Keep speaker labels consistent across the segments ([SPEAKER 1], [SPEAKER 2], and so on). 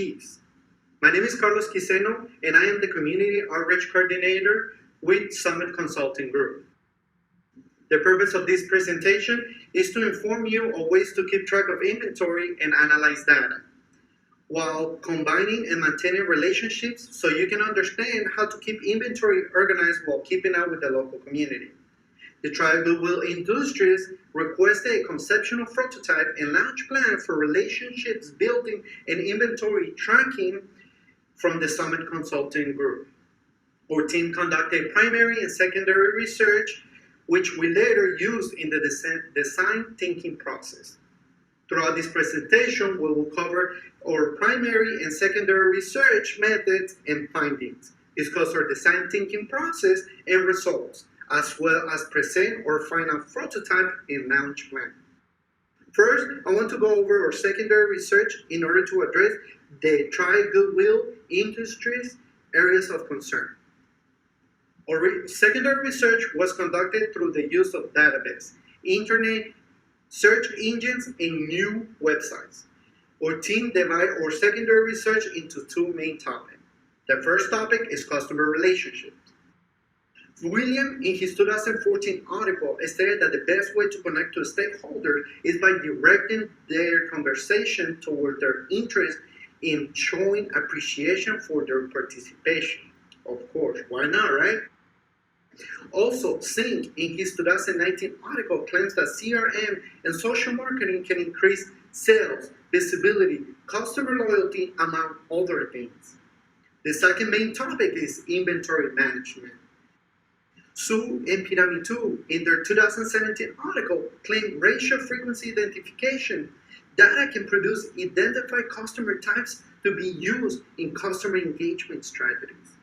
[SPEAKER 1] My name is Carlos Quiseno, and I am the Community Outreach Coordinator with Summit Consulting Group. The purpose of this presentation is to inform you of ways to keep track of inventory and analyze data, while combining and maintaining relationships so you can understand how to keep inventory organized while keeping up with the local community. The Goodwill Industries requested a conceptual prototype and launch plan for relationships building and inventory tracking from the Summit Consulting Group. Our team conducted primary and secondary research, which we later used in the design thinking process. Throughout this presentation, we will cover our primary and secondary research methods and findings, discuss our design thinking process and results, as well as present our final prototype and launch plan. First, I want to go over our secondary research in order to address the Goodwill Industries areas of concern. Our secondary research was conducted through the use of database, internet, search engines, and new websites. Our team divided our secondary research into two main topics. The first topic is customer relationships. William, in his 2014 article, stated that the best way to connect to stakeholders is by directing their conversation toward their interest in showing appreciation for their participation. Of course, why not, right? Also, Singh, in his 2019 article, claims that CRM and social marketing can increase sales, visibility, customer loyalty, among other things. The second main topic is inventory management. Su and Piramitu, in their 2017 article, claim ratio frequency identification data can produce identified customer types to be used in customer engagement strategies.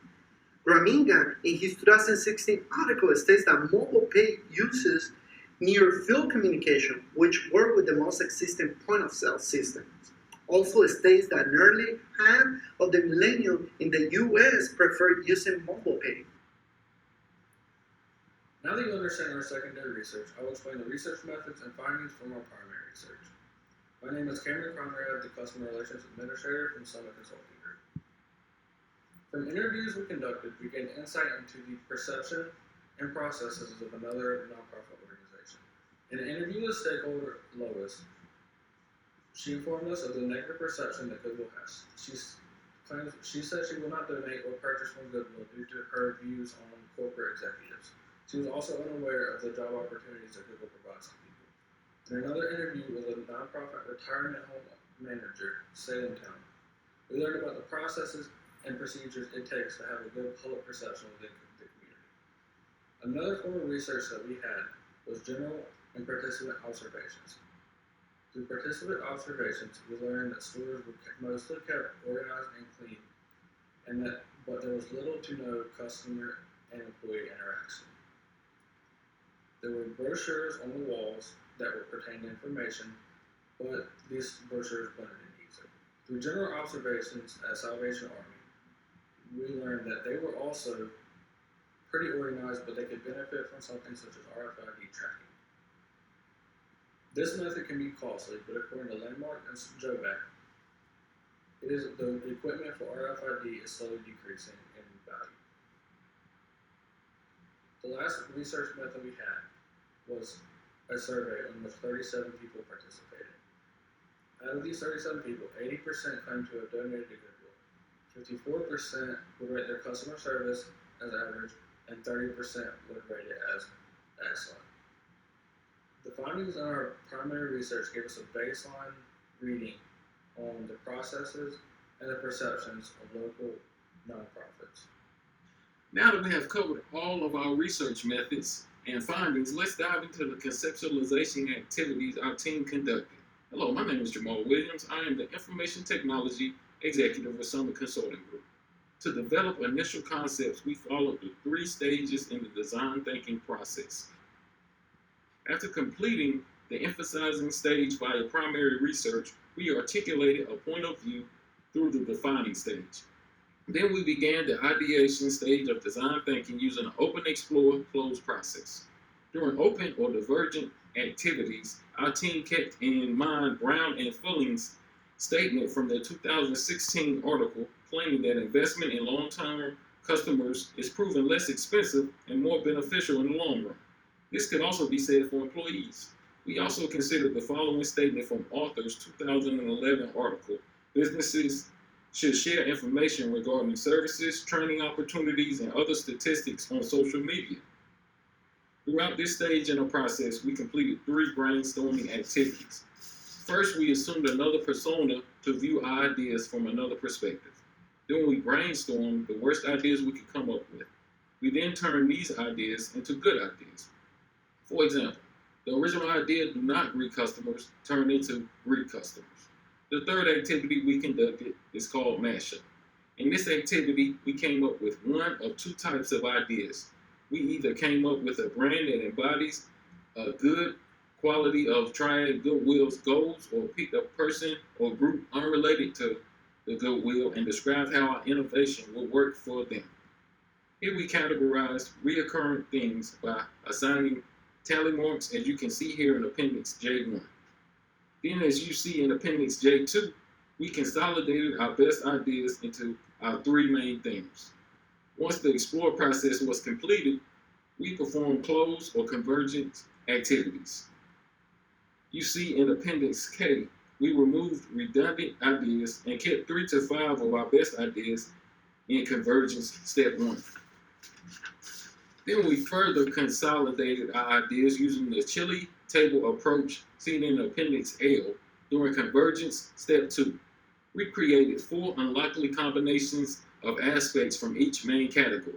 [SPEAKER 1] Raminga, in his 2016 article, states that mobile pay uses near-field communication, which work with the most existing point-of-sale systems. Also states that nearly half of the millennials in the U.S. prefer using mobile pay.
[SPEAKER 2] Now that you understand our secondary research, I will explain the research methods and findings from our primary research. My name is Cameron Conrad, the Customer Relations Administrator from Summit Consulting Group. From interviews we conducted, we gained insight into the perception and processes of another nonprofit organization. In an interview with stakeholder Lois, she informed us of the negative perception that Goodwill has. She said she will not donate or purchase from Goodwill due to her views on corporate executives. She was also unaware of the job opportunities that Goodwill provides to people. In another interview with a nonprofit retirement home manager, Salem Town, we learned about the processes and procedures it takes to have a good public perception within the community. Another form of research that we had was general and participant observations. Through participant observations, we learned that stores were mostly kept organized and clean, but there was little to no customer and employee interaction. There were brochures on the walls that were pertaining to information, but these brochures blended in easily. Through general observations at Salvation Army, we learned that they were also pretty organized, but they could benefit from something such as RFID tracking. This method can be costly, but according to Landmark and Jovac, the equipment for RFID is slowly decreasing in value. The last research method we had was a survey in which 37 people participated. Out of these 37 people, 80% claimed to have donated to Goodwill. 54% would rate their customer service as average, and 30% would rate it as excellent. The findings in our primary research gave us a baseline reading on the processes and the perceptions of local nonprofits.
[SPEAKER 3] Now that we have covered all of our research methods and findings, let's dive into the conceptualization activities our team conducted. Hello, my name is Jamal Williams. I am the Information Technology Executive with Summit Consulting Group. To develop initial concepts, we followed the 3 stages in the design thinking process. After completing the emphasizing stage via primary research, we articulated a point of view through the defining stage. Then we began the ideation stage of design thinking using an open, explore, close process. During open or divergent activities, our team kept in mind Brown and Filling's statement from the 2016 article claiming that investment in long-term customers is proven less expensive and more beneficial in the long run. This could also be said for employees. We also considered the following statement from author's 2011 article: businesses should share information regarding services, training opportunities, and other statistics on social media. Throughout this stage in the process, we completed 3 brainstorming activities. First, we assumed another persona to view our ideas from another perspective. Then we brainstormed the worst ideas we could come up with. We then turned these ideas into good ideas. For example, the original idea, do not greet customers, turned into greet customers. The third activity we conducted is called mashup. In this activity, we came up with one of 2 types of ideas. We either came up with a brand that embodies a good quality of Triad Goodwill's goals, or picked a person or group unrelated to the Goodwill and described how our innovation will work for them. Here we categorized reoccurring things by assigning tally marks, as you can see here in Appendix J1. Then, as you see in Appendix J2, we consolidated our best ideas into our 3 main themes. Once the explore process was completed, we performed close or convergence activities. You see in Appendix K, we removed redundant ideas and kept 3 to 5 of our best ideas in convergence step 1. Then we further consolidated our ideas using the Chili table approach seen in Appendix L during convergence step 2. We created 4 unlikely combinations of aspects from each main category.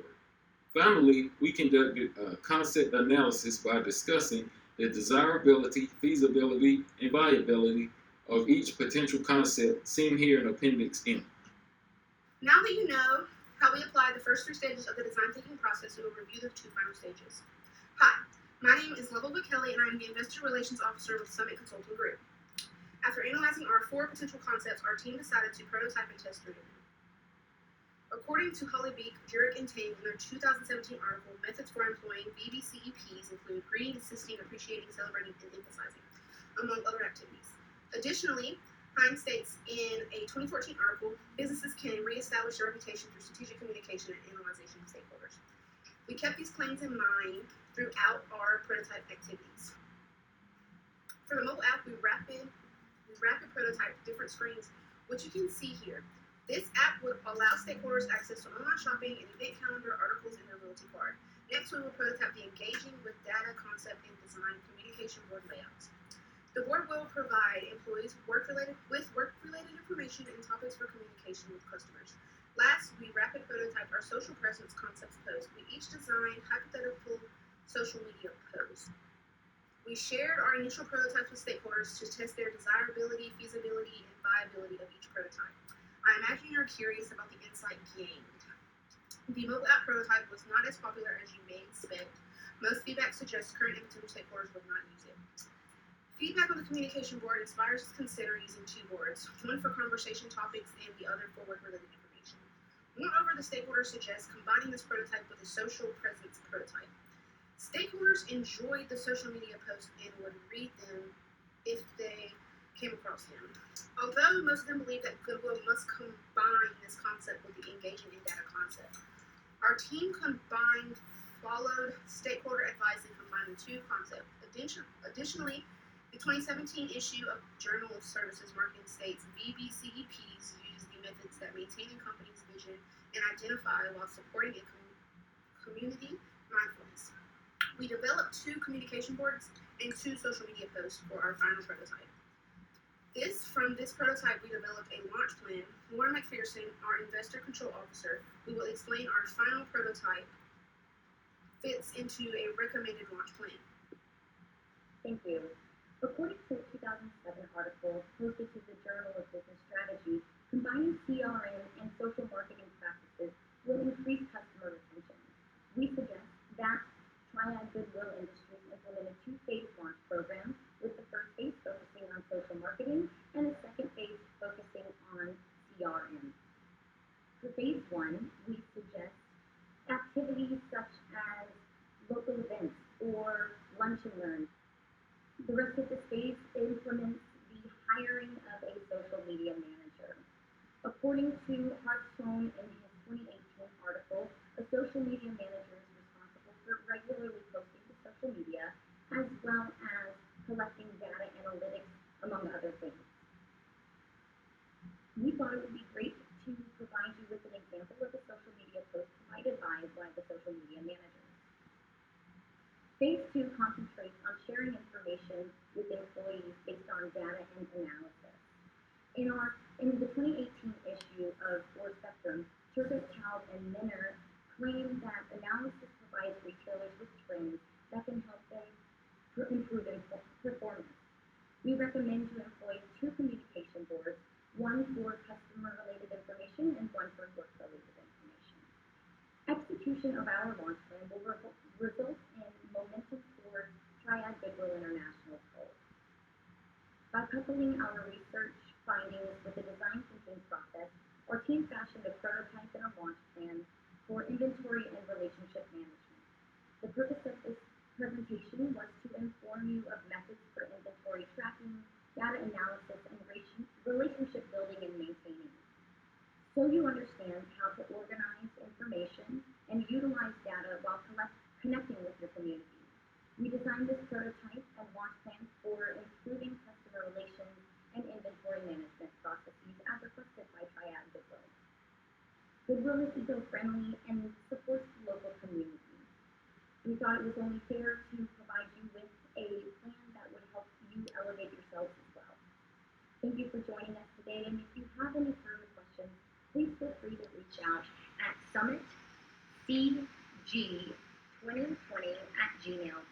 [SPEAKER 3] Finally, we conducted a concept analysis by discussing the desirability, feasibility, and viability of each potential concept seen here in Appendix M.
[SPEAKER 4] Now that you know how we apply the first 3 stages of the design thinking process, we will review the 2 final stages. Hi, my name is Lovell Kelly, and I am the Investor Relations Officer with Summit Consulting Group. After analyzing our 4 potential concepts, our team decided to prototype and test 3 of them. According to Holly Beek, Jurek, and Tang in their 2017 article, methods for employing BBCEPs include greeting, assisting, appreciating, celebrating, and emphasizing, among other activities. Additionally, Hines states in a 2014 article, businesses can reestablish their reputation through strategic communication and analyzation of stakeholders. We kept these claims in mind throughout our prototype activities. For the mobile app, we rapid prototype different screens, which you can see here. This app would allow stakeholders access to online shopping and event calendar, articles, and their loyalty card. Next, we will prototype the engaging with data concept and design communication board layouts. The board will provide employees work-related information and topics for communication with customers. Last, we rapid prototype our social presence concepts post. We each designed hypothetical social media posts. We shared our initial prototypes with stakeholders to test their desirability, feasibility, and viability of each prototype. I imagine you're curious about the insight gained. The mobile app prototype was not as popular as you may expect. Most feedback suggests current and potential stakeholders would not use it. Feedback on the communication board inspires us to consider using 2 boards, one for conversation topics and the other for work-related information. Moreover, the stakeholders suggest combining this prototype with a social presence prototype. Stakeholders enjoyed the social media posts and would read them if they came across them. Although most of them believe that Goodwill must combine this concept with the engaging and data concept, our team followed stakeholder advice and combined the 2 concepts. Additionally, the 2017 issue of Journal of Services Marketing states BBCEPs use the methods that maintain a company's vision and identify while supporting a community mindfulness. We developed 2 communication boards and 2 social media posts for our final prototype. From this prototype, we developed a launch plan. Lauren McPherson, our Investor Control Officer, who will explain our final prototype, fits into a recommended launch plan.
[SPEAKER 5] Thank you. According to a 2007 article posted to the Journal of Business Strategy, combining CRM and social marketing practices will increase customer retention. We suggest that Triad Goodwill Industries implement a 2-phase launch program, with the first phase focusing on social marketing and the second phase focusing on CRM. For phase 1, we suggest activities such as local events or lunch and learn. The rest of the phase implements the hiring of a social media manager. According to Hartstone in his 2018 article, a social media manager is responsible for regularly posting to social media as well as collecting data analytics, among other things. We thought it would be great to provide you with an example of a social media post provided by one of the social media managers. Phase 2 concentrates on sharing information with employees based on data and analysis. In the 2018 issue of Four Spectrum, Turgut Taub and Minner claimed that analysis provides retailers with trends that can help them improve performance. We recommend to employ 2 communication boards, one for customer-related information and one for work-related information. Execution of our launch plan will result in momentum towards Triad Goodwill International's goals. By coupling our research findings with the design thinking process, our team fashioned a prototype and a launch plan for inventory and relationship management. The purpose of this presentation was to inform you of methods for inventory tracking, data analysis, and relationship building and maintaining. So you understand how to organize information and utilize data while connecting with your community. We designed this prototype and launch plan for improving customer relations and inventory management processes as requested by Triad Goodwill. Goodwill is eco-friendly and supports the local community. We thought it was only fair to provide you with a plan that would help you elevate yourselves as well. Thank you for joining us today, and if you have any further questions, please feel free to reach out at summitcg2020@gmail.com.